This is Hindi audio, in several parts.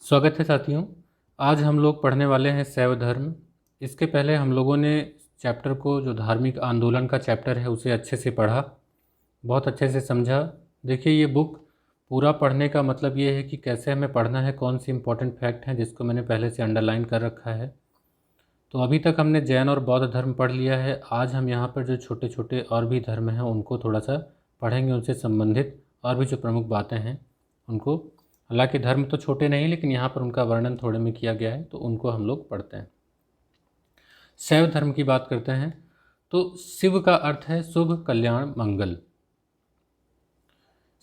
स्वागत है साथियों। आज हम लोग पढ़ने वाले हैं शैव धर्म। इसके पहले हम लोगों ने चैप्टर को, जो धार्मिक आंदोलन का चैप्टर है, उसे अच्छे से पढ़ा, बहुत अच्छे से समझा। देखिए, ये बुक पूरा पढ़ने का मतलब ये है कि कैसे हमें पढ़ना है, कौन सी इंपॉर्टेंट फैक्ट हैं जिसको मैंने पहले से अंडरलाइन कर रखा है। तो अभी तक हमने जैन और बौद्ध धर्म पढ़ लिया है। आज हम यहाँ पर जो छोटे छोटे और भी धर्म हैं उनको थोड़ा सा पढ़ेंगे, उनसे संबंधित और भी जो प्रमुख बातें हैं उनको। हालांकि धर्म तो छोटे नहीं, लेकिन यहाँ पर उनका वर्णन थोड़े में किया गया है, तो उनको हम लोग पढ़ते हैं। शैव धर्म की बात करते हैं तो शिव का अर्थ है शुभ, कल्याण, मंगल।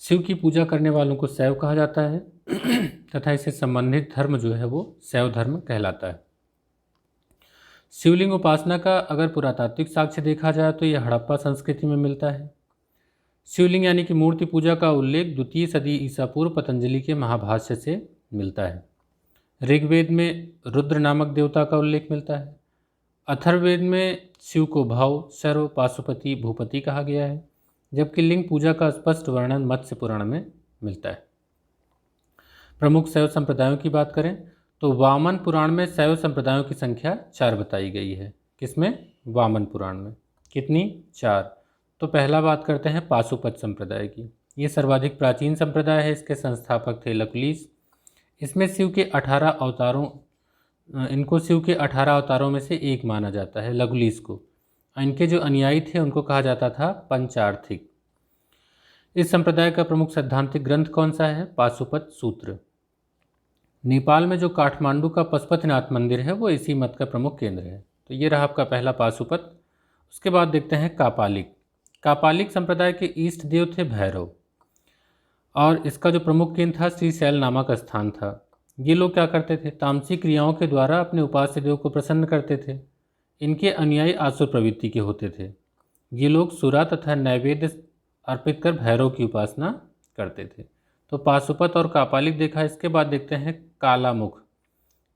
शिव की पूजा करने वालों को शैव कहा जाता है तथा इससे संबंधित धर्म जो है वो शैव धर्म कहलाता है। शिवलिंग उपासना का अगर पुरातात्विक साक्ष्य देखा जाए तो यह हड़प्पा संस्कृति में मिलता है। शिवलिंग यानी कि मूर्ति पूजा का उल्लेख 2वीं सदी ईसा पूर्व पतंजलि के महाभाष्य से मिलता है। ऋग्वेद में रुद्र नामक देवता का उल्लेख मिलता है। अथर्ववेद में शिव को भव, सर्व, पाशुपति, भूपति कहा गया है, जबकि लिंग पूजा का स्पष्ट वर्णन मत्स्य पुराण में मिलता है। प्रमुख शैव संप्रदायों की बात करें तो वामन पुराण में शैव संप्रदायों की संख्या 4 बताई गई है। किसमें? वामन पुराण में। कितनी? 4। तो पहला बात करते हैं पाशुपत संप्रदाय की। ये सर्वाधिक प्राचीन संप्रदाय है। इसके संस्थापक थे लकुलिश। इसमें शिव के 18 अवतारों इनको शिव के 18 अवतारों में से एक माना जाता है, लकुलिश को। इनके जो अनुयायी थे उनको कहा जाता था पंचार्थिक। इस संप्रदाय का प्रमुख सैद्धांतिक ग्रंथ कौन सा है? पाशुपत सूत्र। नेपाल में जो काठमांडू का पशुपतिनाथ मंदिर है वो इसी मत का प्रमुख केंद्र है। तो ये रहा आपका पहला पाशुपत। उसके बाद देखते हैं कापालिक। कापालिक संप्रदाय के इष्ट देव थे भैरव, और इसका जो प्रमुख केंद्र था श्रीशैल नामक स्थान था। ये लोग क्या करते थे? तामसिक क्रियाओं के द्वारा अपने उपास्य देव को प्रसन्न करते थे। इनके अनुयायी आसुर प्रवृत्ति के होते थे। ये लोग सुरा तथा नैवेद्य अर्पित कर भैरव की उपासना करते थे। तो पाशुपत और कापालिक देखा। इसके बाद देखते हैं कालामुख।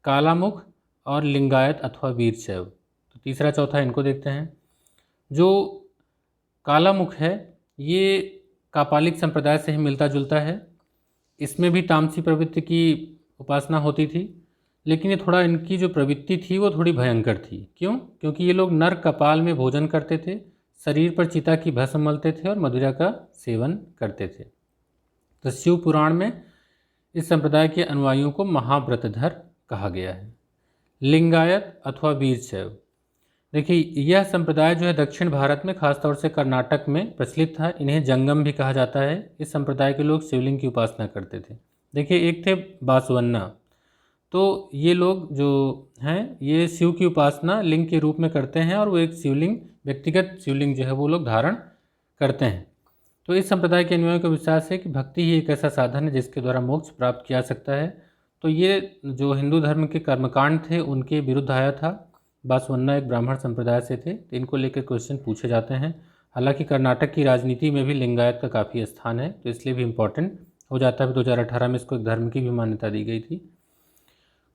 कालामुख और लिंगायत अथवा वीरशैव। तो तीसरा चौथा इनको देखते हैं। जो कालामुख है ये कापालिक संप्रदाय से ही मिलता जुलता है। इसमें भी तामसी प्रवृत्ति की उपासना होती थी, लेकिन ये थोड़ा, इनकी जो प्रवृत्ति थी वो थोड़ी भयंकर थी। क्यों? क्योंकि ये लोग नर कपाल में भोजन करते थे, शरीर पर चिता की भस्म मलते थे और मदिरा का सेवन करते थे। तो शिव पुराण में इस संप्रदाय के अनुयायियों को महाव्रतधर कहा गया है। लिंगायत अथवा वीरशैव। देखिए, यह संप्रदाय जो है दक्षिण भारत में, खासतौर से कर्नाटक में प्रचलित था। इन्हें जंगम भी कहा जाता है। इस संप्रदाय के लोग शिवलिंग की उपासना करते थे। देखिए, एक थे बासवन्ना। तो ये लोग जो हैं ये शिव की उपासना लिंग के रूप में करते हैं, और वो एक शिवलिंग, व्यक्तिगत शिवलिंग जो है वो लोग धारण करते हैं। तो इस संप्रदाय के अनुयायियों का विश्वास है कि भक्ति ही एक ऐसा साधन है जिसके द्वारा मोक्ष प्राप्त किया सकता है। तो ये जो हिंदू धर्म के कर्मकांड थे उनके विरुद्ध आया था। बासवन्ना एक ब्राह्मण संप्रदाय से थे, तो इनको लेकर क्वेश्चन पूछे जाते हैं। हालांकि कर्नाटक की राजनीति में भी लिंगायत का काफ़ी स्थान है, तो इसलिए भी इम्पोर्टेंट हो जाता है। 2018 में इसको एक धर्म की भी मान्यता दी गई थी।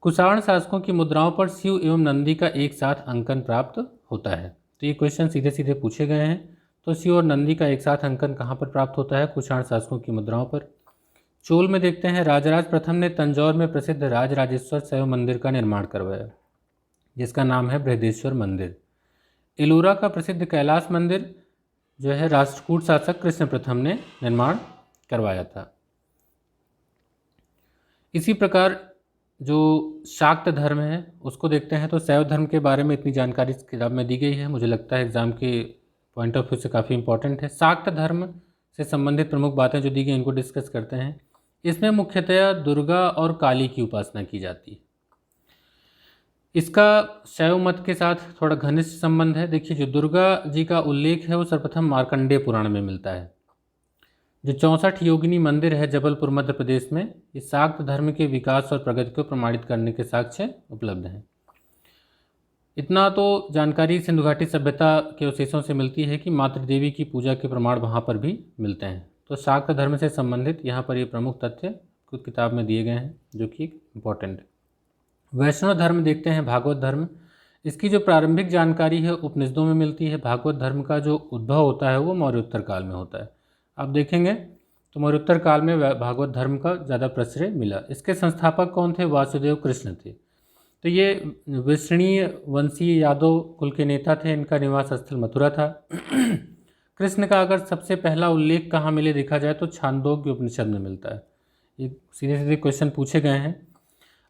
कुषाण शासकों की मुद्राओं पर शिव एवं नंदी का एक साथ अंकन प्राप्त होता है। तो ये क्वेश्चन सीधे सीधे पूछे गए हैं। तो शिव और नंदी का एक साथ अंकन कहाँ पर प्राप्त होता है? कुषाण शासकों की मुद्राओं पर। चोल में देखते हैं, राजराज प्रथम ने तंजौर में प्रसिद्ध राजराजेश्वर शैव मंदिर का निर्माण करवाया, जिसका नाम है बृहदेश्वर मंदिर। एलोरा का प्रसिद्ध कैलाश मंदिर जो है राष्ट्रकूट शासक कृष्ण प्रथम ने निर्माण करवाया था। इसी प्रकार जो शाक्त धर्म है उसको देखते हैं। तो शैव धर्म के बारे में इतनी जानकारी इस किताब में दी गई है, मुझे लगता है एग्जाम के पॉइंट ऑफ व्यू से काफ़ी इंपॉर्टेंट है। शाक्त धर्म से संबंधित प्रमुख बातें जो दी गई इनको डिस्कस करते हैं। इसमें मुख्यतया दुर्गा और काली की उपासना की जाती है। इसका शैव मत के साथ थोड़ा घनिष्ठ संबंध है। देखिए, जो दुर्गा जी का उल्लेख है वो सर्वप्रथम मार्कंडेय पुराण में मिलता है। जो 64 योगिनी मंदिर है जबलपुर मध्य प्रदेश में, ये शाक्त धर्म के विकास और प्रगति को प्रमाणित करने के साक्ष्य उपलब्ध हैं। इतना तो जानकारी सिंधु घाटी सभ्यता के अवशेषों से मिलती है कि मातृ देवी की पूजा के प्रमाण वहाँ पर भी मिलते हैं। तो शाक्त धर्म से संबंधित यहाँ पर ये प्रमुख तथ्य कुछ किताब में दिए गए हैं जो कि इम्पोर्टेंट है। वैष्णव धर्म देखते हैं, भागवत धर्म। इसकी जो प्रारंभिक जानकारी है उपनिषदों में मिलती है। भागवत धर्म का जो उद्भव होता है वो मौर्योत्तर काल में होता है। आप देखेंगे तो मौर्योत्तर काल में भागवत धर्म का ज़्यादा प्रचुर मिला। इसके संस्थापक कौन थे? वासुदेव कृष्ण थे। तो ये विष्णीय वंशीय यादव कुल के नेता थे। इनका निवास स्थल मथुरा था। कृष्ण का अगर सबसे पहला उल्लेख कहाँ मिले देखा जाए तो छांदोग्य उपनिषद में मिलता है। ये सीधे सीधे क्वेश्चन पूछे गए हैं।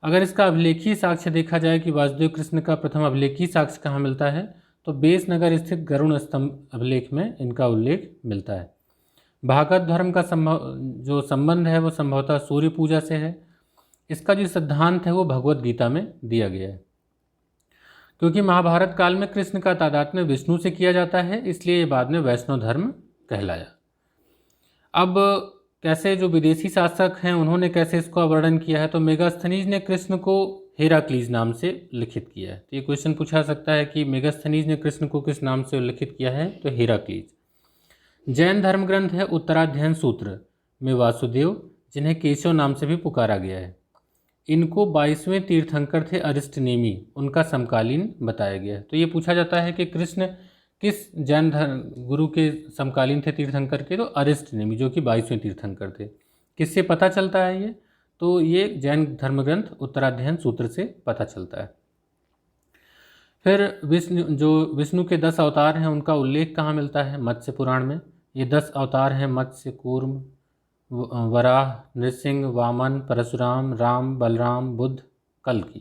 अगर इसका अभिलेखीय साक्ष्य देखा जाए कि वासुदेव कृष्ण का प्रथम अभिलेखीय साक्ष्य कहाँ मिलता है, तो बेसनगर स्थित गरुड़ स्तंभ अभिलेख में इनका उल्लेख मिलता है। भागवत धर्म का जो संबंध है वो संभवतः सूर्य पूजा से है। इसका जो सिद्धांत है वो भगवत गीता में दिया गया है। क्योंकि महाभारत काल में कृष्ण का तादात्म्य विष्णु से किया जाता है, इसलिए ये बाद में वैष्णव धर्म कहलाया। अब कैसे जो विदेशी शासक हैं उन्होंने कैसे इसका वर्णन किया है, तो मेगास्थनीज ने कृष्ण को हेराक्लीज नाम से लिखित किया है। तो ये क्वेश्चन पूछा सकता है कि मेगास्थनीज ने कृष्ण को किस नाम से उल्लिखित किया है, तो हेराक्लीज। जैन धर्म ग्रंथ है उत्तराध्ययन सूत्र में वासुदेव, जिन्हें केशव नाम से भी पुकारा गया है, इनको 22वें तीर्थंकर थे अरिष्टनेमी, उनका समकालीन बताया गया है। तो ये पूछा जाता है कि कृष्ण किस जैन धर्म गुरु के समकालीन थे तीर्थंकर के, तो अरिष्टनेमी जो कि 22वें तीर्थंकर थे। किससे पता चलता है ये, तो ये जैन धर्म ग्रंथ उत्तराध्ययन सूत्र से पता चलता है। फिर विष्णु के 10 अवतार हैं उनका उल्लेख कहाँ मिलता है? मत्स्य पुराण में। ये 10 अवतार हैं मत्स्य, कूर्म, वराह, नृसिंह, वामन, परशुराम, राम, बलराम, बुद्ध, कल्कि।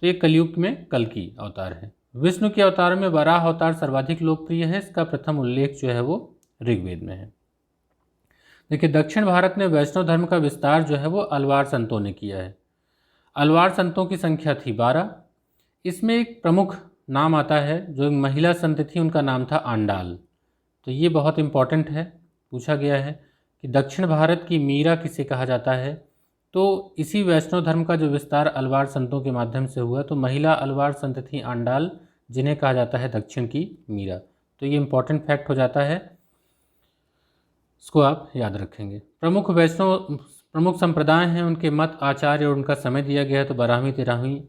तो ये कलयुग में कल्कि अवतार है। विष्णु के अवतार में वराह अवतार सर्वाधिक लोकप्रिय है। इसका प्रथम उल्लेख जो है वो ऋग्वेद में है। देखिए, दक्षिण भारत में वैष्णव धर्म का विस्तार जो है वो अलवार संतों ने किया है। अलवार संतों की संख्या थी 12। इसमें एक प्रमुख नाम आता है, जो एक महिला संत थी, उनका नाम था आंडाल। तो ये बहुत इंपॉर्टेंट है, पूछा गया है कि दक्षिण भारत की मीरा किसे कहा जाता है। तो इसी वैष्णव धर्म का जो विस्तार अलवार संतों के माध्यम से हुआ, तो महिला अलवार संत थी आंडाल, जिन्हें कहा जाता है दक्षिण की मीरा। तो ये इंपॉर्टेंट फैक्ट हो जाता है, इसको आप याद रखेंगे। प्रमुख संप्रदाय हैं, उनके मत, आचार्य और उनका समय दिया गया है। तो 12वीं 13वीं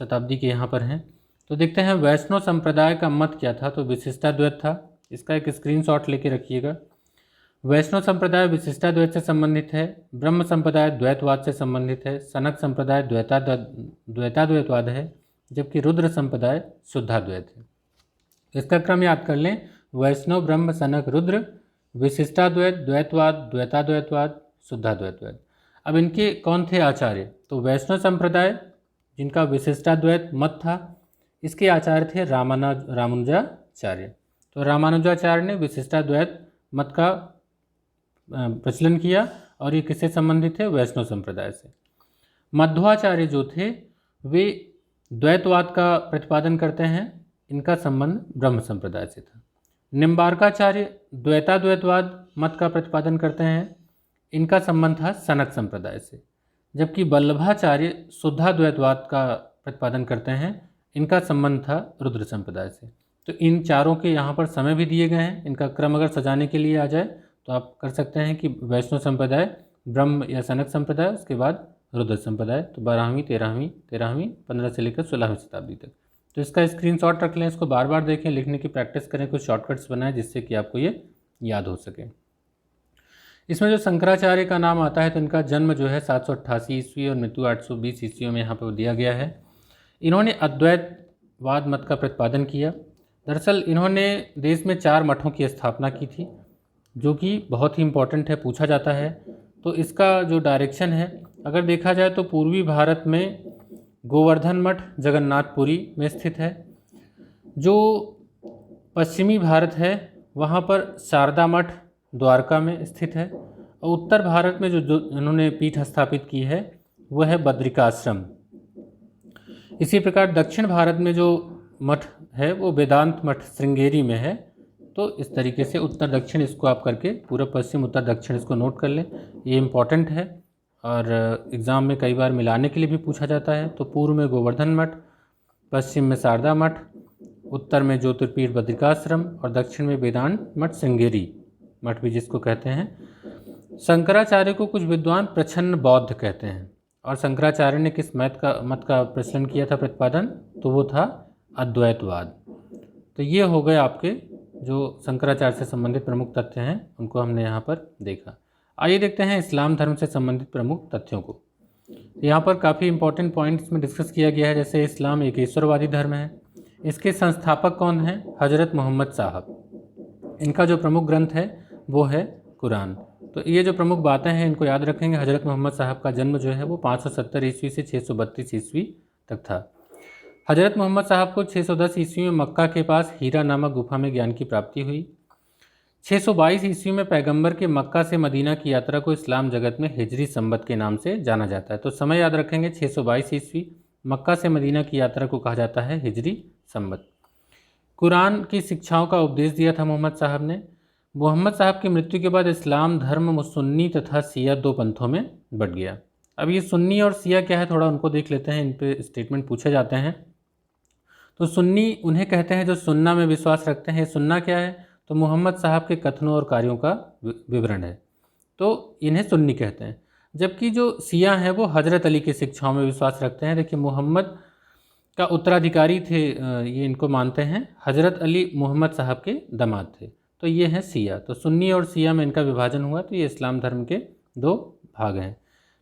शताब्दी के यहाँ पर हैं। तो देखते हैं वैष्णव संप्रदाय का मत क्या था, तो विशिष्टाद्वैत था। इसका एक स्क्रीनशॉट लेके रखिएगा। वैष्णव संप्रदाय विशिष्टाद्वैत से संबंधित है। ब्रह्म संप्रदाय द्वैतवाद से संबंधित है। सनक संप्रदाय द्वैताद्वैतवाद है, जबकि रुद्र संप्रदाय शुद्धाद्वैत है। इसका क्रम याद कर लें, वैष्णव, ब्रह्म, सनक, रुद्र, विशिष्टाद्वैत, द्वैतवाद, द्वैताद्वैतवाद, शुद्धाद्वैतवाद। अब इनके कौन थे आचार्य, तो वैष्णव संप्रदाय जिनका विशिष्टाद्वैत मत था, इसके आचार्य थे रामानुजाचार्य। तो रामानुजाचार्य ने विशिष्टाद्वैत मत का प्रचलन किया, और ये किससे संबंधित है? वैष्णव संप्रदाय से। मध्वाचार्य जो थे वे द्वैतवाद का प्रतिपादन करते हैं, इनका संबंध ब्रह्म संप्रदाय से था। निम्बार्काचार्य द्वैताद्वैतवाद मत का प्रतिपादन करते हैं, इनका संबंध था सनक संप्रदाय से। जबकि वल्लभाचार्य शुद्धाद्वैतवाद का प्रतिपादन करते हैं, इनका संबंध था रुद्र संप्रदाय से। तो इन चारों के यहाँ पर समय भी दिए गए हैं। इनका क्रम अगर सजाने के लिए आ जाए तो आप कर सकते हैं कि वैष्णव संप्रदाय, ब्रह्म या सनक संप्रदाय, उसके बाद रुद्र संप्रदाय। तो 12वीं 13वीं 15 से लेकर 16वीं शताब्दी तक। तो इसका स्क्रीनशॉट रख लें, इसको बार बार देखें, लिखने की प्रैक्टिस करें, कुछ शॉर्टकट्स बनाएं जिससे कि आपको ये याद हो सके। इसमें जो शंकराचार्य का नाम आता है, तो इनका जन्म जो है 788 ईस्वी और मृत्यु 820 ईस्वी में यहाँ पर दिया गया है। इन्होंने अद्वैतवाद मत का प्रतिपादन किया। दरअसल इन्होंने देश में 4 मठों की स्थापना की थी, जो कि बहुत ही इम्पोर्टेंट है, पूछा जाता है। तो इसका जो डायरेक्शन है, अगर देखा जाए तो पूर्वी भारत में गोवर्धन मठ जगन्नाथपुरी में स्थित है। जो पश्चिमी भारत है वहाँ पर शारदा मठ द्वारका में स्थित है। और उत्तर भारत में जो इन्होंने पीठ स्थापित की है वह है बद्रिकाश्रम। इसी प्रकार दक्षिण भारत में जो मठ है वो वेदांत मठ श्रृंगेरी में है। तो इस तरीके से उत्तर दक्षिण इसको आप करके पूर्व पश्चिम उत्तर दक्षिण इसको नोट कर लें, ये इम्पॉर्टेंट है और एग्ज़ाम में कई बार मिलाने के लिए भी पूछा जाता है। तो पूर्व में गोवर्धन मठ, पश्चिम में शारदा मठ, उत्तर में ज्योतिर्पीठ बद्रिकाश्रम और दक्षिण में वेदांत मठ श्रृंगेरी मठ भी जिसको कहते हैं। शंकराचार्य को कुछ विद्वान प्रच्छन्न बौद्ध कहते हैं। और शंकराचार्य ने किस मत का प्रचलन किया था, प्रतिपादन, तो वो था अद्वैतवाद। तो ये हो गए आपके जो शंकराचार्य से संबंधित प्रमुख तथ्य हैं उनको हमने यहाँ पर देखा। आइए देखते हैं इस्लाम धर्म से संबंधित प्रमुख तथ्यों को। यहाँ पर काफ़ी इंपॉर्टेंट पॉइंट्स में डिस्कस किया गया है। जैसे इस्लाम एक ईश्वरवादी धर्म है। इसके संस्थापक कौन हैं? हजरत मोहम्मद साहब। इनका जो प्रमुख ग्रंथ है वो है कुरान। तो ये जो प्रमुख बातें हैं इनको याद रखेंगे। हजरत मोहम्मद साहब का जन्म जो है वो 570 ईस्वी से 632 ईस्वी तक था। हजरत मोहम्मद साहब को 610 ईस्वी में मक्का के पास हीरा नामक गुफा में ज्ञान की प्राप्ति हुई। 622 ईस्वी में पैगंबर के मक्का से मदीना की यात्रा को इस्लाम जगत में हिजरी संबत के नाम से जाना जाता है। तो समय याद रखेंगे, 622 ईस्वी मक्का से मदीना की यात्रा को कहा जाता है हिजरी संबत। कुरान की शिक्षाओं का उपदेश दिया था मोहम्मद साहब ने। मोहम्मद साहब की मृत्यु के बाद इस्लाम धर्म सुन्नी तथा सिया दो पंथों में बंट गया। अब ये सुन्नी और सिया क्या है थोड़ा उनको देख लेते हैं, इन पे स्टेटमेंट पूछे जाते हैं। तो सुन्नी उन्हें कहते हैं जो सुन्ना में विश्वास रखते हैं। सुन्ना क्या है? तो मोहम्मद साहब के कथनों और कार्यों का विवरण है, तो इन्हें सुन्नी कहते हैं। जबकि जो सिया हैं वो हजरत अली की शिक्षाओं में विश्वास रखते हैं। देखिए मोहम्मद का उत्तराधिकारी थे, ये इनको मानते हैं। हजरत अली मोहम्मद साहब के दामाद थे, तो ये हैं सिया। तो सुन्नी और सिया में इनका विभाजन हुआ, तो ये इस्लाम धर्म के दो भाग हैं।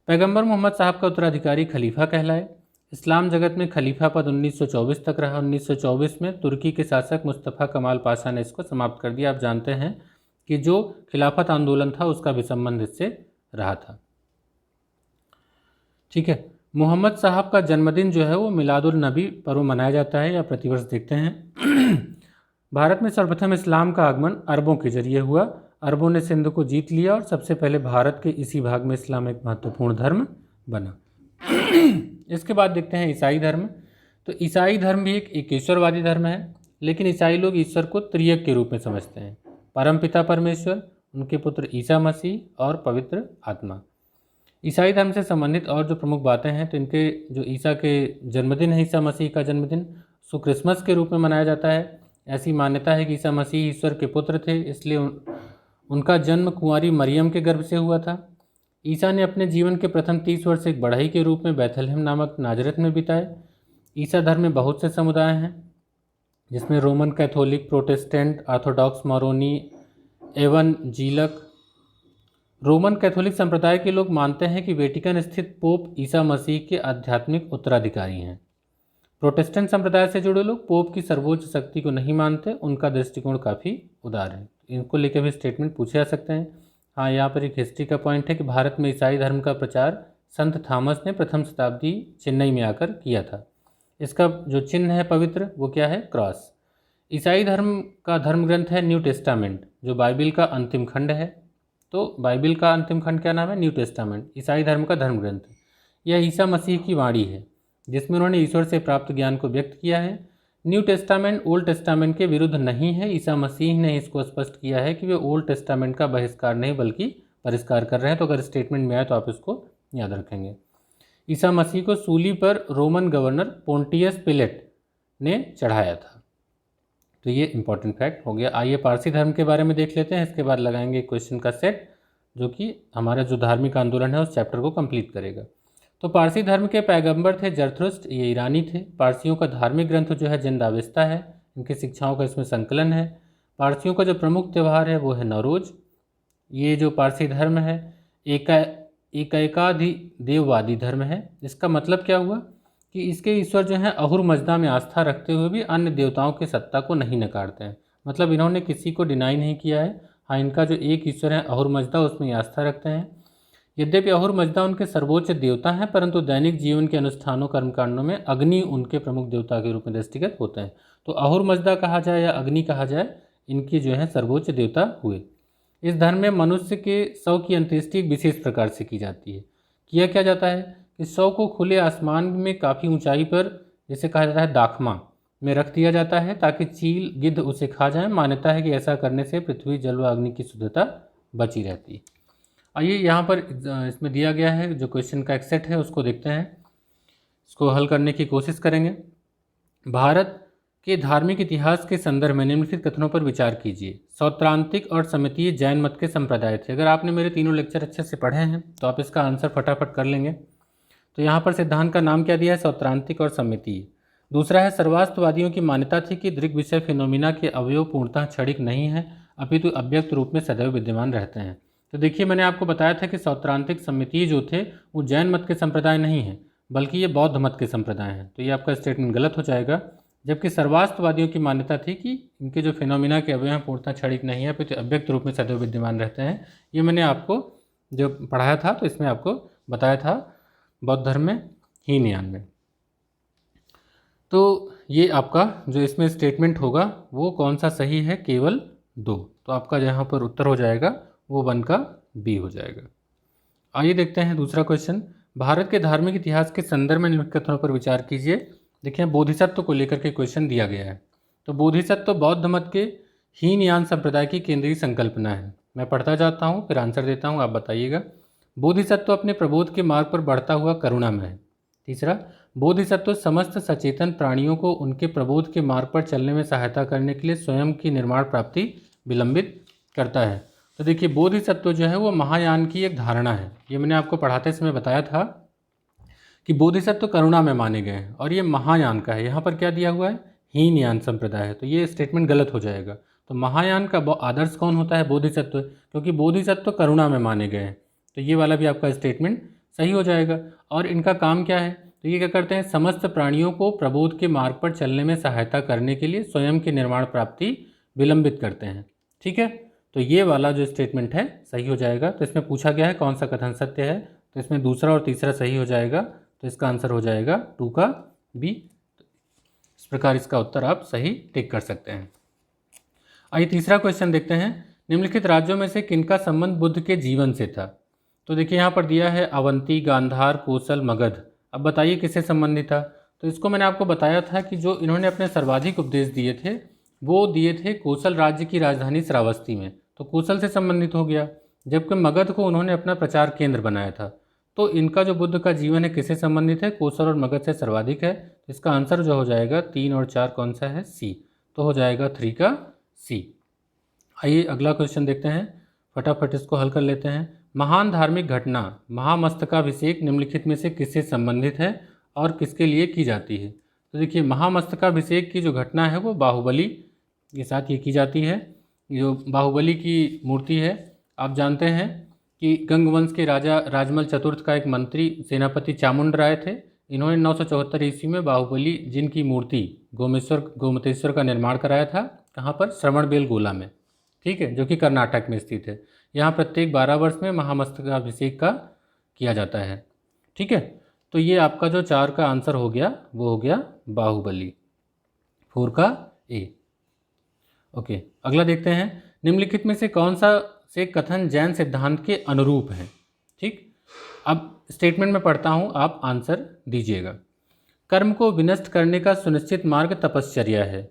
पैगंबर मोहम्मद साहब का उत्तराधिकारी खलीफा कहलाए। इस्लाम जगत में खलीफा पद 1924 तक रहा। 1924 में तुर्की के शासक मुस्तफ़ा कमाल पाशा ने इसको समाप्त कर दिया। आप जानते हैं कि जो खिलाफत आंदोलन था उसका भी संबंध इससे रहा था। ठीक है, मोहम्मद साहब का जन्मदिन जो है वो मिलादुल नबी पर्व मनाया जाता है या प्रतिवर्ष देखते हैं। भारत में सर्वप्रथम इस्लाम का आगमन अरबों के जरिए हुआ। अरबों ने सिंध को जीत लिया और सबसे पहले भारत के इसी भाग में इस्लाम एक महत्वपूर्ण धर्म बना। इसके बाद देखते हैं ईसाई धर्म। तो ईसाई धर्म भी एक ईश्वरवादी धर्म है, लेकिन ईसाई लोग ईश्वर को त्रिएक के रूप में समझते हैं। परमपिता परमेश्वर, उनके पुत्र ईसा मसीह और पवित्र आत्मा। ईसाई धर्म से संबंधित और जो प्रमुख बातें हैं, तो इनके जो ईसा के जन्मदिन है, ईसा मसीह का जन्मदिन, सो क्रिसमस के रूप में मनाया जाता है। ऐसी मान्यता है कि ईसा मसीह ईश्वर के पुत्र थे, इसलिए उनका जन्म कुंवारी मरियम के गर्भ से हुआ था। ईसा ने अपने जीवन के प्रथम 30 वर्ष एक बढ़ई के रूप में बैथलहम नामक नाजरत में बिताए। ईसा धर्म में बहुत से समुदाय हैं, जिसमें रोमन कैथोलिक, प्रोटेस्टेंट, ऑर्थोडॉक्स, मोरोनी, एवनजीलक। रोमन कैथोलिक संप्रदाय के लोग मानते हैं कि वेटिकन स्थित पोप ईसा मसीह के आध्यात्मिक उत्तराधिकारी हैं। प्रोटेस्टेंट संप्रदाय से जुड़े लोग पोप की सर्वोच्च शक्ति को नहीं मानते, उनका दृष्टिकोण काफ़ी उदार है। इनको लेकर भी स्टेटमेंट पूछे जा सकते हैं। हाँ, यहाँ पर एक हिस्ट्री का पॉइंट है कि भारत में ईसाई धर्म का प्रचार संत थॉमस ने प्रथम शताब्दी चेन्नई में आकर किया था। इसका जो चिन्ह है पवित्र, वो क्या है? क्रॉस। ईसाई धर्म का धर्म ग्रंथ है न्यू टेस्टामेंट, जो बाइबिल का अंतिम खंड है। तो बाइबिल का अंतिम खंड क्या नाम है? New testament. ईसाई धर्म का धर्म ग्रंथ यह ईसा मसीह की वाणी है, जिसमें उन्होंने ईश्वर से प्राप्त ज्ञान को व्यक्त किया है। न्यू टेस्टामेंट ओल्ड टेस्टामेंट के विरुद्ध नहीं है। ईसा मसीह ने इसको स्पष्ट किया है कि वे ओल्ड टेस्टामेंट का बहिष्कार नहीं बल्कि परिष्कार कर रहे हैं। तो अगर स्टेटमेंट में आए तो आप इसको याद रखेंगे। ईसा मसीह को सूली पर रोमन गवर्नर पोंटियस पिलेट ने चढ़ाया था। तो ये इंपॉर्टेंट फैक्ट हो गया। आइए पारसी धर्म के बारे में देख लेते हैं। इसके बाद लगाएंगे क्वेश्चन का सेट, जो कि हमारा जो धार्मिक आंदोलन है उस चैप्टर को कंप्लीट करेगा। तो पारसी धर्म के पैगंबर थे जरथुस्त्र, ये ईरानी थे। पारसियों का धार्मिक ग्रंथ जो है जिंदावेस्ता है, इनकी शिक्षाओं का इसमें संकलन है। पारसियों का जो प्रमुख त्यौहार है वो है नवरोज। ये जो पारसी धर्म है एकाधिदेववादी देववादी धर्म है। इसका मतलब क्या हुआ कि इसके ईश्वर जो हैं अहुर मजदा में आस्था रखते हुए भी अन्य देवताओं की सत्ता को नहीं नकारते हैं। मतलब इन्होंने किसी को डिनाई नहीं किया है। हाँ, इनका जो एक ईश्वर है अहुर मजदा, उसमें आस्था रखते हैं। यद्यपि अहुर मजदा उनके सर्वोच्च देवता हैं, परंतु दैनिक जीवन के अनुष्ठानों कर्मकांडों में अग्नि उनके प्रमुख देवता के रूप में दृष्टिगत होते हैं। तो अहुर मजदा कहा जाए या अग्नि कहा जाए, इनकी जो है सर्वोच्च देवता हुए। इस धर्म में मनुष्य के शव की अंत्येष्टि एक विशेष प्रकार से की जाती है। किया क्या जाता है कि शव को खुले आसमान में काफ़ी ऊंचाई पर, जिसे कहा जाता है दाखमा, में रख दिया जाता है ताकि चील गिद्ध उसे खा जाए। मान्यता है कि ऐसा करने से पृथ्वी, जल व अग्नि की शुद्धता बची रहती है। आइए यहाँ पर इसमें दिया गया है जो क्वेश्चन का एक सेट है, उसको देखते हैं। इसको हल करने की कोशिश करेंगे। भारत के धार्मिक इतिहास के संदर्भ में निम्नलिखित कथनों पर विचार कीजिए। सौत्रांतिक और समितीय जैन मत के संप्रदाय थे। अगर आपने मेरे तीनों लेक्चर अच्छे से पढ़े हैं तो आप इसका आंसर फटाफट कर लेंगे। तो यहाँ पर सिद्धांत का नाम क्या दिया है? सौत्रांतिक और समितीय। दूसरा है सर्वास्तवादियों की मान्यता थी कि दृग्विषय फिनोमिना के अवयव पूर्णतः क्षणिक नहीं है अपितु अव्यक्त रूप में सदैव विद्यमान रहते हैं। तो देखिए मैंने आपको बताया था कि सौत्रांतिक समिति जो थे वो जैन मत के संप्रदाय नहीं है बल्कि ये बौद्ध मत के संप्रदाय हैं, तो ये आपका स्टेटमेंट गलत हो जाएगा। जबकि सर्वास्तवादियों की मान्यता थी कि इनके जो फिनोमिना के अवयव पूर्णतः क्षणिक नहीं है अपितु अव्यक्त रूप में सदैव विद्यमान रहते हैं। ये मैंने आपको जो पढ़ाया था तो इसमें आपको बताया था बौद्ध धर्म में हीनयान में। तो ये आपका जो इसमें स्टेटमेंट होगा वो कौन सा सही है, केवल 2। तो आपका जहाँ पर उत्तर हो जाएगा वो 1 का बी हो जाएगा। आइए देखते हैं दूसरा क्वेश्चन। भारत के धार्मिक इतिहास के संदर्भ में निम्नलिखित कथनों पर विचार कीजिए। देखिए बोधिसत्व को लेकर के क्वेश्चन दिया गया है। तो बोधिसत्व बौद्ध मत के हीनयान संप्रदाय की केंद्रीय संकल्पना है। मैं पढ़ता जाता हूँ फिर आंसर देता हूँ, आप बताइएगा। बोधिसत्व अपने प्रबोध के मार्ग पर बढ़ता हुआ करुणामय है। तीसरा, बोधिसत्व समस्त सचेतन प्राणियों को उनके प्रबोध के मार्ग पर चलने में सहायता करने के लिए स्वयं की निर्माण प्राप्ति विलंबित करता है। तो देखिए बोधिसत्व जो है वो महायान की एक धारणा है। ये मैंने आपको पढ़ाते समय बताया था कि बोधिसत्व करुणा में माने गए हैं और ये महायान का है। यहाँ पर क्या दिया हुआ है, हीनयान संप्रदाय है, तो ये स्टेटमेंट गलत हो जाएगा। तो महायान का आदर्श कौन होता है, बोधिसत्व, क्योंकि बोधिसत्व करुणा में माने गए हैं, तो ये वाला भी आपका स्टेटमेंट सही हो जाएगा। और इनका काम क्या है, तो ये क्या करते हैं, समस्त प्राणियों को प्रबोध के मार्ग पर चलने में सहायता करने के लिए स्वयं की निर्माण प्राप्ति विलंबित करते हैं। ठीक है, तो ये वाला जो स्टेटमेंट है सही हो जाएगा। तो इसमें पूछा गया है कौन सा कथन सत्य है, तो इसमें दूसरा और तीसरा सही हो जाएगा, तो इसका आंसर हो जाएगा 2 का बी। इस प्रकार इसका उत्तर आप सही टिक कर सकते हैं। आइए तीसरा क्वेश्चन देखते हैं। निम्नलिखित राज्यों में से किनका संबंध बुद्ध के जीवन से था। तो देखिए यहाँ पर दिया है अवंती, गांधार, कोसल, मगध। अब बताइए किससे संबंधित था। तो इसको मैंने आपको बताया था कि जो इन्होंने अपने सर्वाधिक उपदेश दिए थे वो दिए थे कोसल राज्य की राजधानी श्रावस्ती में, तो कोसल से संबंधित हो गया। जबकि मगध को उन्होंने अपना प्रचार केंद्र बनाया था। तो इनका जो बुद्ध का जीवन है किससे संबंधित है, कोसल और मगध से सर्वाधिक है। तो इसका आंसर जो हो जाएगा 3 और 4 कौन सा है, सी। तो हो जाएगा 3 का सी। आइए अगला क्वेश्चन देखते हैं, फटाफट इसको हल कर लेते हैं। महान धार्मिक घटना महामस्तकाभिषेक निम्नलिखित में से किससे संबंधित है और किसके लिए की जाती है। तो देखिए महामस्तकाभिषेक की जो घटना है वो बाहुबली के साथ ये की जाती है। जो बाहुबली की मूर्ति है, आप जानते हैं कि गंगवंश के राजा राजमल चतुर्थ का एक मंत्री सेनापति चामुंड राय थे। इन्होंने 974 ईस्वी में बाहुबली जिनकी मूर्ति गोमतेश्वर का निर्माण कराया था। कहाँ पर, श्रवणबेल गोला में, ठीक है, जो कि कर्नाटक में स्थित है। यहाँ प्रत्येक 12 वर्ष में महामस्तकाभिषेक का किया जाता है। ठीक है, तो ये आपका जो 4 का आंसर हो गया वो हो गया बाहुबली, 4 का ए। ओके, अगला देखते हैं। निम्नलिखित में से कौन सा से कथन जैन सिद्धांत के अनुरूप है। ठीक, अब स्टेटमेंट में पढ़ता हूँ, आप आंसर दीजिएगा। कर्म को विनष्ट करने का सुनिश्चित मार्ग तपश्चर्या है।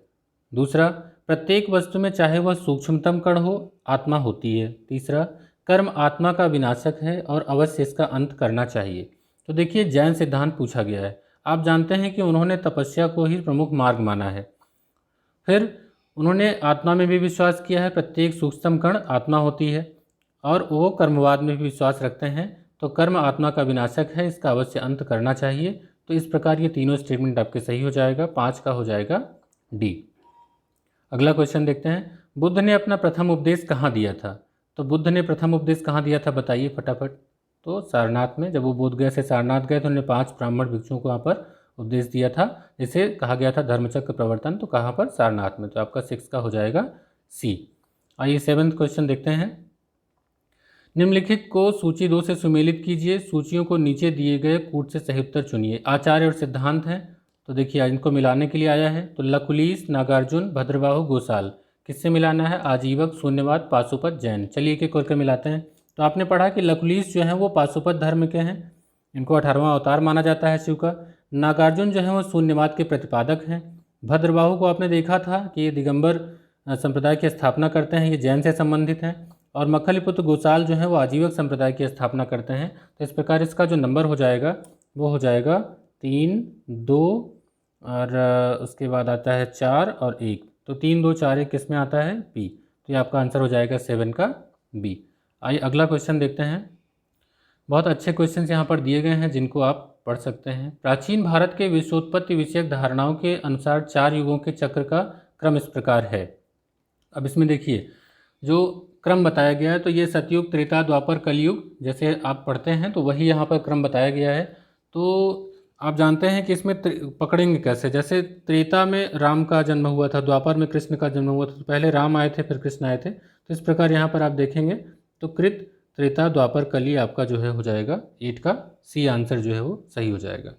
दूसरा, प्रत्येक वस्तु में चाहे वह सूक्ष्मतम कण हो आत्मा होती है। तीसरा, कर्म आत्मा का विनाशक है और अवश्य इसका अंत करना चाहिए। तो देखिए जैन सिद्धांत पूछा गया है। आप जानते हैं कि उन्होंने तपस्या को ही प्रमुख मार्ग माना है। फिर उन्होंने आत्मा में भी विश्वास किया है, प्रत्येक सूक्ष्मतम कण आत्मा होती है, और वो कर्मवाद में भी विश्वास रखते हैं। तो कर्म आत्मा का विनाशक है, इसका अवश्य अंत करना चाहिए। तो इस प्रकार ये तीनों स्टेटमेंट आपके सही हो जाएगा, 5 का हो जाएगा डी। अगला क्वेश्चन देखते हैं। बुद्ध ने अपना प्रथम उपदेश कहाँ दिया था। तो बुद्ध ने प्रथम उपदेश कहाँ दिया था, बताइए फटाफट। तो सारनाथ में, जब वो बोध गया से सारनाथ गए तो उन्होंने 5 ब्राह्मण भिक्षुओं को वहाँ पर उपदेश दिया था, जिसे कहा गया था धर्मचक्र प्रवर्तन। तो कहाँ पर, सारनाथ में। तो आपका 6 का हो जाएगा सी। आइए 7वां क्वेश्चन देखते हैं। निम्नलिखित को सूची 2 से सुमेलित कीजिए। सूचियों को नीचे दिए गए कूट से सही उत्तर चुनिए। आचार्य और सिद्धांत हैं, तो देखिए इनको मिलाने के लिए आया है। तो लकुलीस, नागार्जुन, भद्रबाहु, गोसाल, किससे मिलाना है, आजीवक, शून्यवाद, पाशुपत, जैन। चलिए एक एक करके मिलाते हैं। तो आपने पढ़ा कि लकुलीस जो है वो पाशुपत धर्म के हैं, इनको 18वां अवतार माना जाता है शिव का। नागार्जुन जो है वो शून्यवाद के प्रतिपादक हैं। भद्रबाहु को आपने देखा था कि ये दिगंबर संप्रदाय की स्थापना करते हैं, ये जैन से संबंधित हैं। और मखलिपुत्र गोसाल जो है वो आजीवक संप्रदाय की स्थापना करते हैं। तो इस प्रकार इसका जो नंबर हो जाएगा वो हो जाएगा 3, 2 और उसके बाद आता है 4 और 1। तो 3, 2, 4, 1 किस में आता है, बी। तो ये आपका आंसर हो जाएगा 7 का बी। आइए अगला क्वेश्चन देखते हैं। बहुत अच्छे क्वेश्चंस यहाँ पर दिए गए हैं जिनको आप पढ़ सकते हैं। प्राचीन भारत के विश्वोत्पत्ति विषयक धारणाओं के अनुसार 4 युगों के चक्र का क्रम इस प्रकार है। अब इसमें देखिए जो क्रम बताया गया है तो ये सतयुग, त्रेता, द्वापर, कलयुग जैसे आप पढ़ते हैं तो वही यहाँ पर क्रम बताया गया है। तो आप जानते हैं कि इसमें पकड़ेंगे कैसे, जैसे त्रेता में राम का जन्म हुआ था, द्वापर में कृष्ण का जन्म हुआ था, तो पहले राम आए थे फिर कृष्ण आए थे, तो इस प्रकार यहाँ पर आप देखेंगे तो कृत, त्रेता, द्वापर, कली आपका जो है हो जाएगा 8 का सी आंसर जो है वो सही हो जाएगा।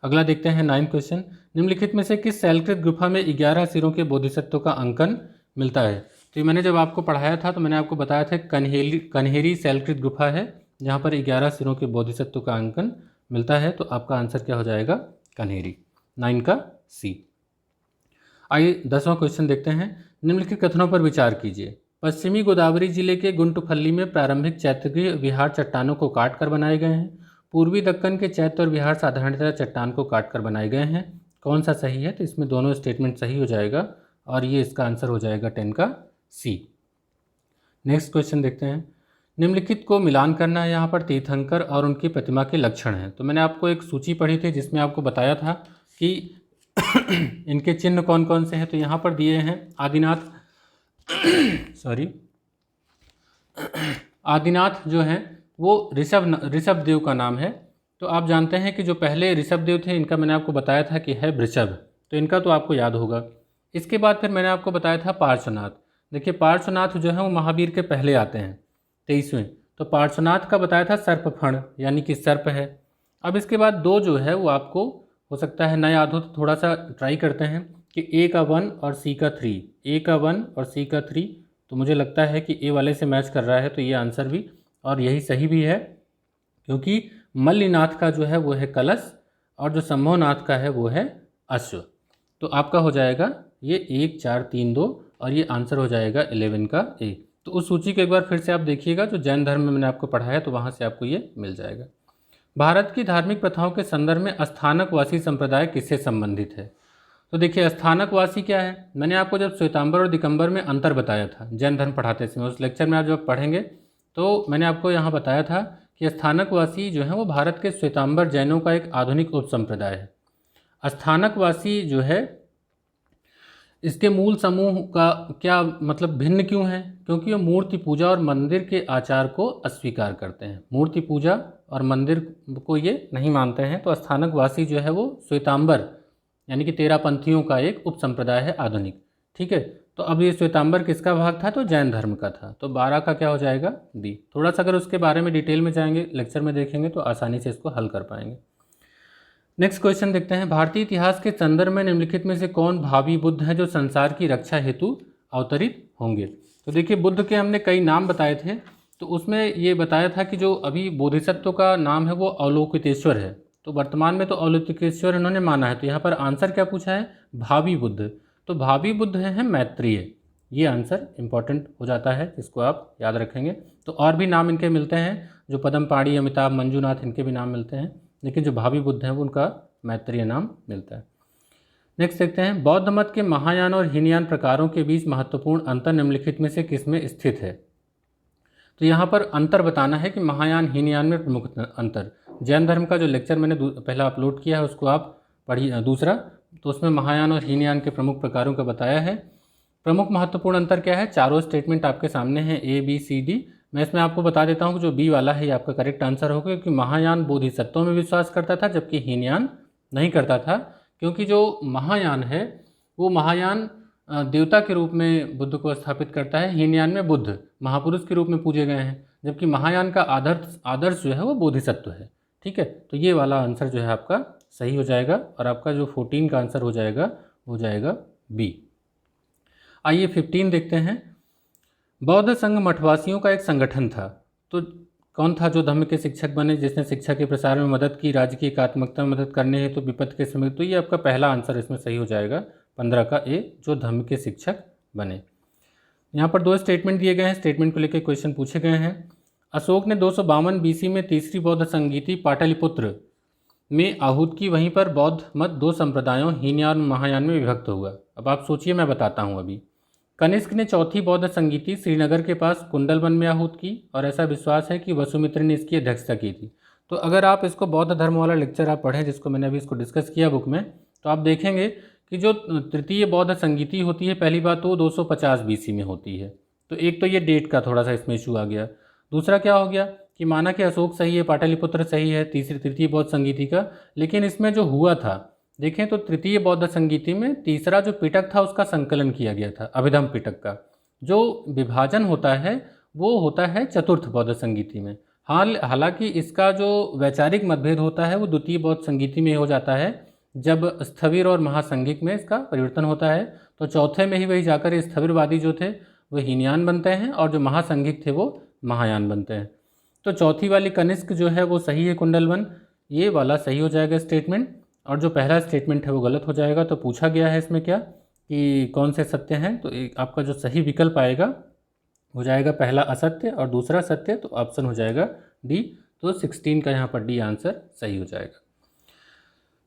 अगला देखते हैं 9th क्वेश्चन। निम्नलिखित में से किस शैलकृत गुफा में 11 सिरों के बोधिसत्व का अंकन मिलता है? तो मैंने जब आपको पढ़ाया था तो मैंने आपको बताया था कन्हेरी शैलकृत गुफा है जहाँ पर 11 सिरों के बोधिसत्व का अंकन मिलता है, तो आपका आंसर क्या हो जाएगा? कन्हेरी, 9 का सी। आइए 10वां क्वेश्चन देखते हैं। निम्नलिखित कथनों पर विचार कीजिए। पश्चिमी गोदावरी जिले के गुंटुफल्ली में प्रारंभिक चैत्यगृह विहार चट्टानों को काट कर बनाए गए हैं। पूर्वी दक्कन के चैत्य और विहार साधारणतः चट्टान को काट कर बनाए गए हैं। कौन सा सही है? तो इसमें दोनों स्टेटमेंट सही हो जाएगा और ये इसका आंसर हो जाएगा 10 का सी। नेक्स्ट क्वेश्चन देखते हैं। निम्नलिखित को मिलान करना है यहाँ पर तीर्थंकर और उनकी प्रतिमा के लक्षण हैं। तो मैंने आपको एक सूची पढ़ी थी जिसमें आपको बताया था कि इनके चिन्ह कौन कौन से हैं। तो यहाँ पर दिए हैं आदिनाथ आदिनाथ जो है वो ऋषभ देव का नाम है। तो आप जानते हैं कि जो पहले ऋषभ देव थे इनका मैंने आपको बताया था कि है वृषभ, तो इनका तो आपको याद होगा। इसके बाद फिर मैंने आपको बताया था पार्श्वनाथ। देखिए पार्श्वनाथ जो है वो महावीर के पहले आते हैं 23वें। तो पार्श्वनाथ का बताया था सर्पफण यानी कि सर्प है। अब इसके बाद 2 जो है वो आपको हो सकता है ना याद हो, तो थोड़ा सा ट्राई करते हैं कि ए का 1 और सी का 3, ए का 1 और सी का 3, तो मुझे लगता है कि ए वाले से मैच कर रहा है, तो ये आंसर भी और यही सही भी है क्योंकि मल्लिनाथ का जो है वो है कलश और जो संभवनाथ का है वो है अश्व। तो आपका हो जाएगा ये 1 4 3 2 और ये आंसर हो जाएगा 11 का ए। तो उस सूची को एक बार फिर से आप देखिएगा, जो जैन धर्म में मैंने आपको पढ़ाया तो वहाँ से आपको ये मिल जाएगा। भारत की धार्मिक प्रथाओं के संदर्भ में स्थानकवासी संप्रदाय किससे संबंधित है? तो देखिए स्थानकवासी क्या है, मैंने आपको जब श्वेतांबर और दिगंबर में अंतर बताया था जैन धर्म पढ़ाते समय, उस लेक्चर में आप जब पढ़ेंगे तो मैंने आपको यहाँ बताया था कि स्थानकवासी जो है वो भारत के श्वेतांबर जैनों का एक आधुनिक उपसंप्रदाय है। स्थानकवासी जो है इसके मूल समूह का क्या मतलब भिन्न क्यों है? क्योंकि वो मूर्ति पूजा और मंदिर के आचार को अस्वीकार करते हैं। मूर्ति पूजा और मंदिर को ये नहीं मानते हैं। तो स्थानकवासी जो है वो श्वेतांबर यानी कि 13 पंथियों का एक उपसंप्रदाय है आधुनिक। ठीक है, तो अब ये श्वेतांबर किसका भाग था? तो जैन धर्म का था। तो 12 का क्या हो जाएगा? डी। थोड़ा सा अगर उसके बारे में डिटेल में जाएंगे लेक्चर में देखेंगे तो आसानी से इसको हल कर पाएंगे। नेक्स्ट क्वेश्चन देखते हैं। भारतीय इतिहास के संदर्भ में निम्नलिखित में से कौन भावी बुद्ध है जो संसार की रक्षा हेतु अवतरित होंगे? तो देखिए बुद्ध के हमने कई नाम बताए थे, तो उसमें ये बताया था कि जो अभी बोधिसत्व का नाम है वो अवलोकितेश्वर है। तो वर्तमान में तो अवलोकितेश्वर इन्होंने माना है। तो यहाँ पर आंसर क्या पूछा है? भावी बुद्ध। तो भावी बुद्ध हैं मैत्रेय। ये आंसर इंपॉर्टेंट हो जाता है, इसको आप याद रखेंगे। तो और भी नाम इनके मिलते हैं, जो पद्मपाणि, अमिताभ, मंजूनाथ, इनके भी नाम मिलते हैं, लेकिन जो भावी बुद्ध हैं वो उनका मैत्रेय नाम मिलता है। नेक्स्ट देखते हैं। बौद्ध मत के महायान और हीनयान प्रकारों के बीच महत्वपूर्ण अंतर निम्नलिखित में से किसमें स्थित है? तो यहाँ पर अंतर बताना है कि महायान हीनयान में प्रमुख अंतर। जैन धर्म का जो लेक्चर मैंने पहला अपलोड किया है उसको आप पढ़िए, दूसरा, तो उसमें महायान और हीनयान के प्रमुख प्रकारों का बताया है। प्रमुख महत्वपूर्ण अंतर क्या है? चारों स्टेटमेंट आपके सामने हैं, ए बी सी डी। मैं इसमें आपको बता देता हूँ कि जो बी वाला है ये आपका करेक्ट आंसर होगा, क्योंकि महायान बोधिसत्वों में विश्वास करता था जबकि हीनयान नहीं करता था। क्योंकि जो महायान है वो महायान देवता के रूप में बुद्ध को स्थापित करता है, हीनयान में बुद्ध महापुरुष के रूप में पूजे गए हैं, जबकि महायान का आदर्श जो है वो बोधिसत्व है। ठीक है, तो ये वाला आंसर जो है आपका सही हो जाएगा और आपका जो 14 का आंसर हो जाएगा बी। आइए 15 देखते हैं। बौद्ध संघ मठवासियों का एक संगठन था। तो कौन था जो धम्म के शिक्षक बने, जिसने शिक्षा के प्रसार में मदद की, राज्य की एकात्मकता में मदद करने हेतु विपत्ति के समय? तो ये आपका पहला आंसर इसमें सही हो जाएगा 15 का ए, जो धम्म के शिक्षक बने। यहाँ पर 2 स्टेटमेंट दिए गए हैं, स्टेटमेंट को लेकर क्वेश्चन पूछे गए हैं। अशोक ने 252 BC में तीसरी बौद्ध संगीति पाटलिपुत्र में आहूत की, वहीं पर बौद्ध मत 2 संप्रदायों हीनयान और महायान में विभक्त हुआ। अब आप सोचिए, मैं बताता हूँ अभी। कनिष्क ने चौथी बौद्ध संगीति श्रीनगर के पास कुंडलवन में आहूत की और ऐसा विश्वास है कि वसुमित्र ने इसकी अध्यक्षता की थी। तो अगर आप इसको बौद्ध धर्म वाला लेक्चर आप पढ़ें, जिसको मैंने अभी इसको डिस्कस किया बुक में, तो आप देखेंगे कि जो तृतीय बौद्ध संगीति होती है, पहली बात तो वो 250 BC में होती है। तो एक तो ये डेट का थोड़ा सा इसमें इशू आ गया। दूसरा क्या हो गया कि माना कि अशोक सही है, पाटलिपुत्र सही है तृतीय बौद्ध संगीति का, लेकिन इसमें जो हुआ था, देखें तो तृतीय बौद्ध संगीति में तीसरा जो पिटक था उसका संकलन किया गया था, अभिधम पिटक का। जो विभाजन होता है वो होता है चतुर्थ बौद्ध संगीति में। हालांकि इसका जो वैचारिक मतभेद होता है वो द्वितीय बौद्ध संगीति में हो जाता है, जब स्थविर और महासंगिक में इसका परिवर्तन होता है। तो चौथे में ही वही जाकर स्थविरवादी जो थे वो हीनयान बनते हैं और जो महासंगिक थे वो महायान बनते हैं। तो चौथी वाली कनिष्क जो है वो सही है, कुंडलवन, ये वाला सही हो जाएगा स्टेटमेंट, और जो पहला स्टेटमेंट है वो गलत हो जाएगा। तो पूछा गया है इसमें क्या कि कौन से सत्य हैं, तो एक आपका जो सही विकल्प आएगा हो जाएगा पहला असत्य और दूसरा सत्य, तो ऑप्शन हो जाएगा डी। तो 16 का यहाँ पर डी आंसर सही हो जाएगा।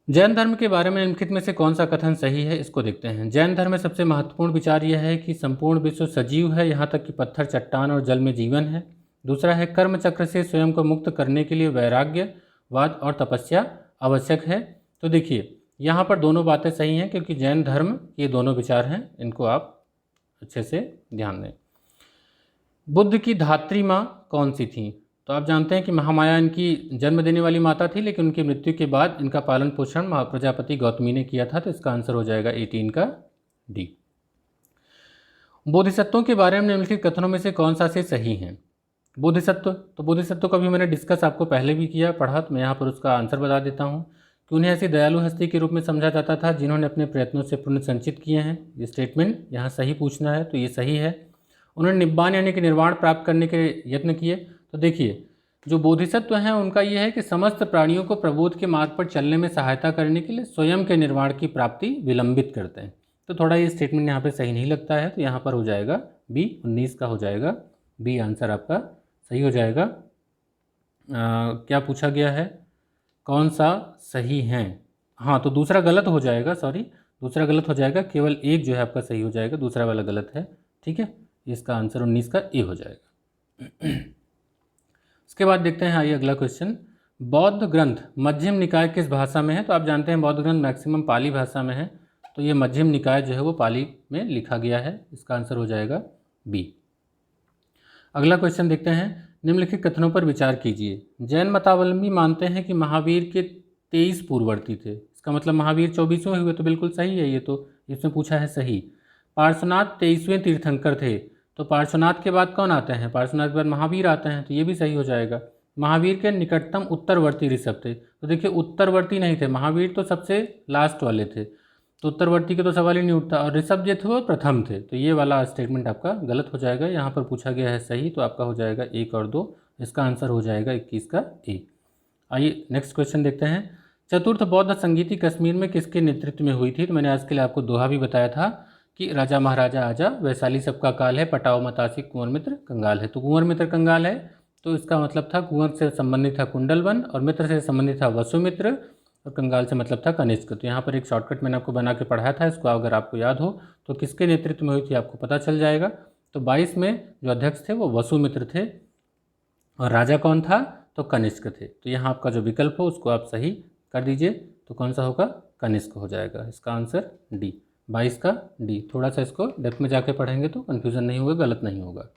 जैन धर्म के बारे में निम्नलिखित में से कौन सा कथन सही है, इसको देखते हैं। जैन धर्म में सबसे महत्वपूर्ण विचार यह है कि संपूर्ण विश्व सजीव है, यहाँ तक कि पत्थर, चट्टान और जल में जीवन है। दूसरा है कर्म चक्र से स्वयं को मुक्त करने के लिए वैराग्यवाद और तपस्या आवश्यक है। तो देखिए यहाँ पर दोनों बातें सही हैं, क्योंकि जैन धर्म ये दोनों विचार हैं, इनको आप अच्छे से ध्यान दें। बुद्ध की धात्री माँ कौन सी थी, तो आप जानते हैं कि महामाया इनकी जन्म देने वाली माता थी, लेकिन उनकी मृत्यु के बाद इनका पालन पोषण प्रजापति गौतमी ने किया था। तो इसका आंसर हो जाएगा 18 का डी। बोधिसत्वों के बारे में निम्नलिखित कथनों में से कौन सा से सही है। बोधिसत्व, तो बोधिसत्व का भी मैंने डिस्कस आपको पहले भी किया पढ़ा, तो मैं यहाँ पर उसका आंसर बता देता हूँ कि उन्हें ऐसी दयालु हस्ती के रूप में समझा जाता था जिन्होंने अपने प्रयत्नों से पुण्य संचित किए हैं। ये स्टेटमेंट यहाँ सही पूछना है, तो ये सही है। उन्होंने निब्बान यानी कि निर्वाण प्राप्त करने के यत्न किए। तो देखिए जो बोधिसत्व हैं उनका यह है कि समस्त प्राणियों को प्रबोध के मार्ग पर चलने में सहायता करने के लिए स्वयं के निर्वाण की प्राप्ति विलंबित करते हैं। तो थोड़ा ये स्टेटमेंट यहाँ पे सही नहीं लगता है, तो यहाँ पर हो जाएगा बी, 19 का हो जाएगा बी आंसर आपका सही हो जाएगा। क्या पूछा गया है, कौन सा सही है? हाँ, तो दूसरा गलत हो जाएगा, सॉरी दूसरा गलत हो जाएगा, केवल एक जो है आपका सही हो जाएगा, दूसरा वाला गलत है। ठीक है, इसका आंसर 19 का ए हो जाएगा। इसके बाद देखते हैं, आइए अगला क्वेश्चन। बौद्ध ग्रंथ मध्यम निकाय किस भाषा में है? तो आप जानते हैं बौद्ध ग्रंथ मैक्सिमम पाली भाषा में है, तो ये मध्यम निकाय जो है वो पाली में लिखा गया है। इसका आंसर हो जाएगा बी। अगला क्वेश्चन देखते हैं, निम्नलिखित कथनों पर विचार कीजिए। जैन मतावलंबी मानते हैं कि महावीर के 23 पूर्ववर्ती थे, इसका मतलब महावीर 24वें हुए, तो बिल्कुल सही है ये, तो इसमें पूछा है सही। पार्श्वनाथ 23वें तीर्थंकर थे, तो पार्श्वनाथ के बाद कौन आते हैं? पार्श्वनाथ के बाद महावीर आते हैं, तो ये भी सही हो जाएगा। महावीर के निकटतम उत्तरवर्ती ऋषभ थे, तो देखिए उत्तरवर्ती नहीं थे, महावीर तो सबसे लास्ट वाले थे, तो उत्तरवर्ती के तो सवाल ही नहीं उठता, और ऋषभ जो थे वो प्रथम थे, तो ये वाला स्टेटमेंट आपका गलत हो जाएगा। यहाँ पर पूछा गया है सही, तो आपका हो जाएगा 1 और 2, इसका आंसर हो जाएगा 21 का ए। आइए नेक्स्ट क्वेश्चन देखते हैं। चतुर्थ बौद्ध संगीति कश्मीर में किसके नेतृत्व में हुई थी? तो मैंने आज के लिए आपको दोहा भी बताया था कि राजा महाराजा आजा, वैशाली सबका काल है, पटाओ मत आशिक, कुंवर मित्र कंगाल है। तो कुंवर मित्र कंगाल है, तो इसका मतलब था कुंवर से संबंधित था कुंडलवन, और मित्र से संबंधित था वसुमित्र, और कंगाल से मतलब था कनिष्क। तो यहाँ पर एक शॉर्टकट मैंने आपको बना के पढ़ाया था, इसको अगर आपको याद हो तो किसके नेतृत्व में हुई थी आपको पता चल जाएगा। तो 22 में जो अध्यक्ष थे वो वसुमित्र थे, और राजा कौन था? तो कनिष्क थे। तो यहाँ आपका जो विकल्प हो उसको आप सही कर दीजिए, तो कौन सा होगा? कनिष्क हो जाएगा। इसका आंसर डी, 22 का डी। थोड़ा सा इसको डेप्थ में जाके पढ़ेंगे तो कन्फ्यूज़न नहीं होगा, गलत नहीं होगा।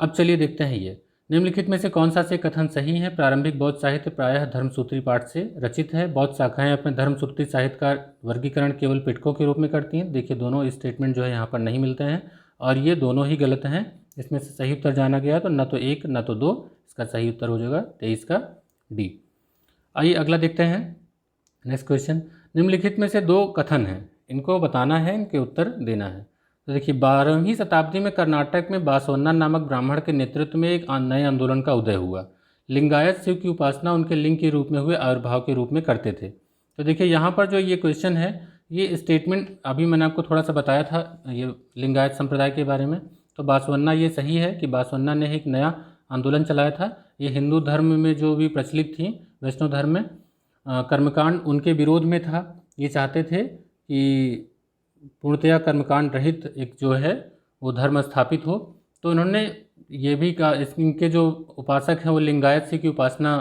अब चलिए देखते हैं, ये निम्नलिखित में से कौन सा से कथन सही है? प्रारंभिक बौद्ध साहित्य प्रायः धर्मसूत्री पाठ से रचित है। बौद्ध शाखाएं अपने धर्मसूत्री साहित्य का वर्गीकरण केवल पिटकों के रूप में करती हैं। देखिए दोनों स्टेटमेंट जो है यहाँ पर नहीं मिलते हैं, और ये दोनों ही गलत हैं। इसमें से सही उत्तर जाना गया तो न तो 1 न तो 2, इसका सही उत्तर हो जाएगा 23 का डी। आइए अगला देखते हैं, नेक्स्ट क्वेश्चन। निम्नलिखित में से 2 कथन हैं, इनको बताना है, इनके उत्तर देना है। तो देखिए 12वीं शताब्दी में कर्नाटक में बासवन्ना नामक ब्राह्मण के नेतृत्व में एक नए आंदोलन का उदय हुआ। लिंगायत शिव की उपासना उनके लिंग के रूप में हुए आविर्भाव के रूप में करते थे। तो देखिए यहाँ पर जो ये क्वेश्चन है, ये स्टेटमेंट अभी मैंने आपको थोड़ा सा बताया था ये लिंगायत संप्रदाय के बारे में। तो बासवन्ना ये सही है कि बासवन्ना ने एक नया आंदोलन चलाया था। ये हिंदू धर्म में जो भी प्रचलित थी, वैष्णव धर्म में कर्मकांड उनके विरोध में था। ये चाहते थे कि पूर्णतया कर्मकांड रहित एक जो है वो धर्म स्थापित हो। तो इन्होंने ये भी कहा, इनके जो उपासक हैं वो लिंगायत शिव की उपासना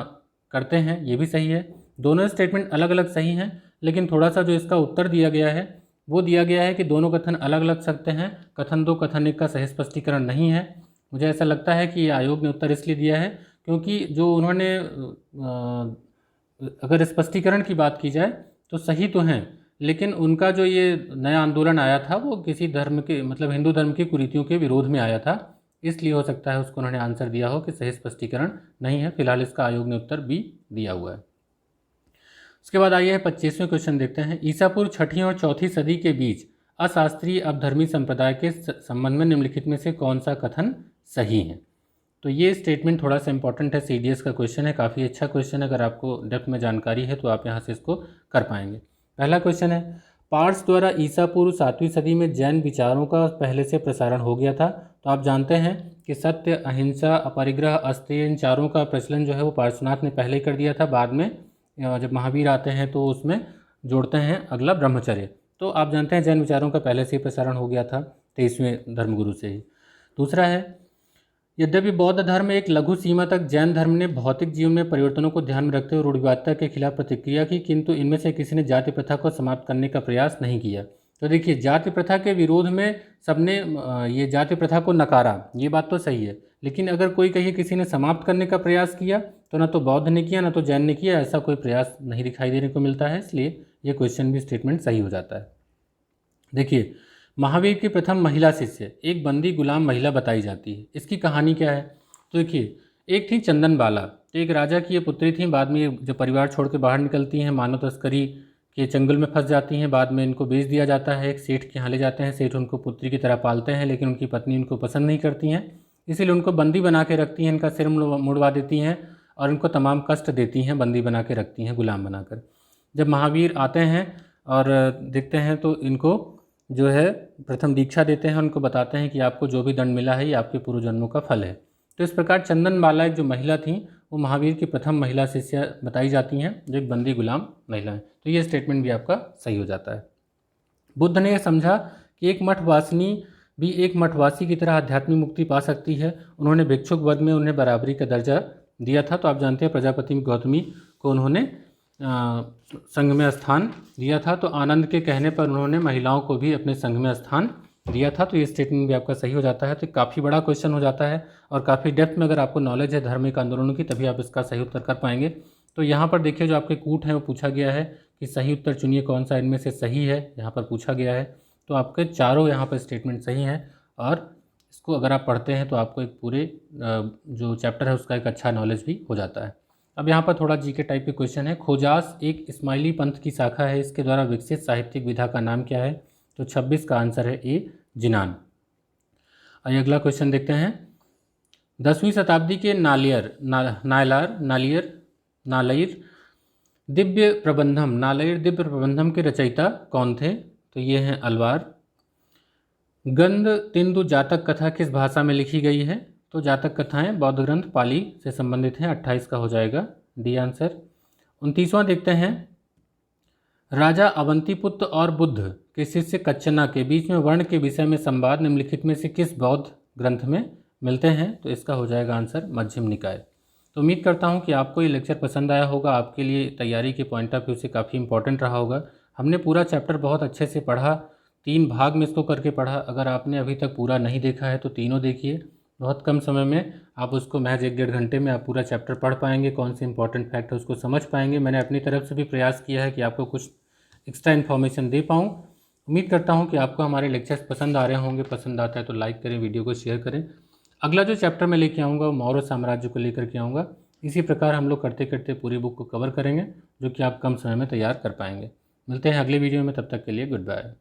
करते हैं, ये भी सही है। दोनों स्टेटमेंट अलग अलग सही हैं, लेकिन थोड़ा सा जो इसका उत्तर दिया गया है वो दिया गया है कि दोनों कथन अलग अलग सकते हैं, कथन 2 कथन 1 का सही स्पष्टीकरण नहीं है। मुझे ऐसा लगता है कि आयोग ने उत्तर इसलिए दिया है क्योंकि जो उन्होंने अगर स्पष्टीकरण की बात की जाए तो सही तो हैं, लेकिन उनका जो ये नया आंदोलन आया था वो किसी धर्म के मतलब हिंदू धर्म की कुरीतियों के विरोध में आया था, इसलिए हो सकता है उसको उन्होंने आंसर दिया हो कि सही स्पष्टीकरण नहीं है। फिलहाल इसका आयोग ने उत्तर बी दिया हुआ है। उसके बाद आइए 25वें क्वेश्चन देखते हैं। ईसा पूर्व 6वीं और 4वीं सदी के बीच अशास्त्रीय अवधर्मी संप्रदाय के संबंध में निम्नलिखित में से कौन सा कथन सही है? तो ये स्टेटमेंट थोड़ा सा इंपॉर्टेंट है, सीडीएस का क्वेश्चन है, काफ़ी अच्छा क्वेश्चन है। अगर आपको डेप्थ में जानकारी है तो आप यहाँ से इसको कर पाएंगे। पहला क्वेश्चन है, पार्स द्वारा ईसा पूर्व 7वीं सदी में जैन विचारों का पहले से प्रसारण हो गया था। तो आप जानते हैं कि सत्य, अहिंसा, अपरिग्रह, अस्तेय, इन चारों का प्रचलन जो है वो पार्श्वनाथ ने पहले ही कर दिया था। बाद में जब महावीर आते हैं तो उसमें जोड़ते हैं अगला ब्रह्मचर्य। तो आप जानते हैं जैन विचारों का पहले से ही प्रसारण हो गया था 23वें धर्मगुरु से ही। दूसरा है, यद्यपि बौद्ध धर्म एक लघु सीमा तक जैन धर्म ने भौतिक जीवन में परिवर्तनों को ध्यान में रखते हुए रूढ़िवादिता के खिलाफ प्रतिक्रिया की, किंतु इनमें से किसी ने जाति प्रथा को समाप्त करने का प्रयास नहीं किया। तो देखिए, जाति प्रथा के विरोध में सबने ये जाति प्रथा को नकारा, ये बात तो सही है, लेकिन अगर कोई कहे किसी ने समाप्त करने का प्रयास किया तो ना तो बौद्ध ने किया ना तो जैन ने किया, ऐसा कोई प्रयास नहीं दिखाई देने को मिलता है, इसलिए ये क्वेश्चन भी स्टेटमेंट सही हो जाता है। देखिए, महावीर की प्रथम महिला शिष्य एक बंदी गुलाम महिला बताई जाती है। इसकी कहानी क्या है? तो देखिए, एक थी चंदन बाला, तो एक राजा की ये पुत्री थी। बाद में ये जब परिवार छोड़ के बाहर निकलती हैं, मानव तस्करी के चंगुल में फंस जाती हैं। बाद में इनको बेच दिया जाता है, एक सेठ के यहाँ ले जाते हैं। सेठ उनको पुत्री की तरह पालते हैं, लेकिन उनकी पत्नी उनको पसंद नहीं करती हैं, इसीलिए उनको बंदी बना के रखती हैं, इनका सिर मुड़वा देती हैं और इनको तमाम कष्ट देती हैं, बंदी बना के रखती हैं, गुलाम बनाकर। जब महावीर आते हैं और देखते हैं तो इनको जो है प्रथम दीक्षा देते हैं, उनको बताते हैं कि आपको जो भी दंड मिला है ये आपके पूर्व जन्मों का फल है। तो इस प्रकार चंदन बाला एक जो महिला थी वो महावीर की प्रथम महिला शिष्या बताई जाती हैं, जो एक बंदी गुलाम महिला है। तो ये स्टेटमेंट भी आपका सही हो जाता है। बुद्ध ने यह समझा कि एक मठवासिनी भी एक मठवासी की तरह आध्यात्मिक मुक्ति पा सकती है। उन्होंने भिक्षुक वर्ग में उन्हें बराबरी का दर्जा दिया था। तो आप जानते हैं प्रजापति गौतमी को उन्होंने संघ में स्थान दिया था, तो आनंद के कहने पर उन्होंने महिलाओं को भी अपने संघ में स्थान दिया था। तो ये स्टेटमेंट भी आपका सही हो जाता है। तो काफ़ी बड़ा क्वेश्चन हो जाता है और काफ़ी डेप्थ में अगर आपको नॉलेज है धार्मिक आंदोलनों की, तभी आप इसका सही उत्तर कर पाएंगे। तो यहाँ पर देखिए, जो आपके कूट हैं वो पूछा गया है कि सही उत्तर चुनिए, कौन सा इनमें से सही है, यहाँ पर पूछा गया है। तो आपके चारों यहाँ पर स्टेटमेंट सही हैं और इसको अगर आप पढ़ते हैं तो आपको एक पूरे जो चैप्टर है उसका एक अच्छा नॉलेज भी हो जाता है। अब यहाँ पर थोड़ा जीके टाइप के क्वेश्चन है। खोजास एक इस्माइली पंथ की शाखा है, इसके द्वारा विकसित साहित्यिक विधा का नाम क्या है? तो 26 का आंसर है ए, जिनान। आइए अगला क्वेश्चन देखते हैं। 10वीं शताब्दी के नालयर दिव्य प्रबंधम के रचयिता कौन थे? तो ये हैं अलवार। गंध तिंदु जातक कथा किस भाषा में लिखी गई है? तो जातक कथाएं बौद्ध ग्रंथ पाली से संबंधित हैं, 28 का हो जाएगा डी आंसर। 29वां देखते हैं। राजा अवंतीपुत्र और बुद्ध के शिष्य कच्छना के बीच में वर्ण के विषय में संवाद निम्नलिखित में से किस बौद्ध ग्रंथ में मिलते हैं? तो इसका हो जाएगा आंसर मध्यम निकाय। तो उम्मीद करता हूं कि आपको ये लेक्चर पसंद आया होगा, आपके लिए तैयारी के पॉइंट ऑफ व्यू से काफ़ी इंपॉर्टेंट रहा होगा। हमने पूरा चैप्टर बहुत अच्छे से पढ़ा, 3 भाग में इसको करके पढ़ा। अगर आपने अभी तक पूरा नहीं देखा है तो तीनों देखिए, बहुत कम समय में आप उसको महज 1-1.5 घंटे में आप पूरा चैप्टर पढ़ पाएंगे, कौन से इंपॉर्टेंट फैक्ट है उसको समझ पाएंगे। मैंने अपनी तरफ से भी प्रयास किया है कि आपको कुछ एक्स्ट्रा इन्फॉर्मेशन दे पाऊँ। उम्मीद करता हूँ कि आपको हमारे लेक्चर्स पसंद आ रहे होंगे। पसंद आता है तो लाइक करें, वीडियो को शेयर करें। अगला जो चैप्टर मैं लेके आऊँगा वो मौर्य साम्राज्य को लेकर के आऊँगा। इसी प्रकार हम लोग करते करते पूरी बुक को कवर करेंगे, जो कि आप कम समय में तैयार कर पाएंगे। मिलते हैं अगले वीडियो में, तब तक के लिए गुड बाय।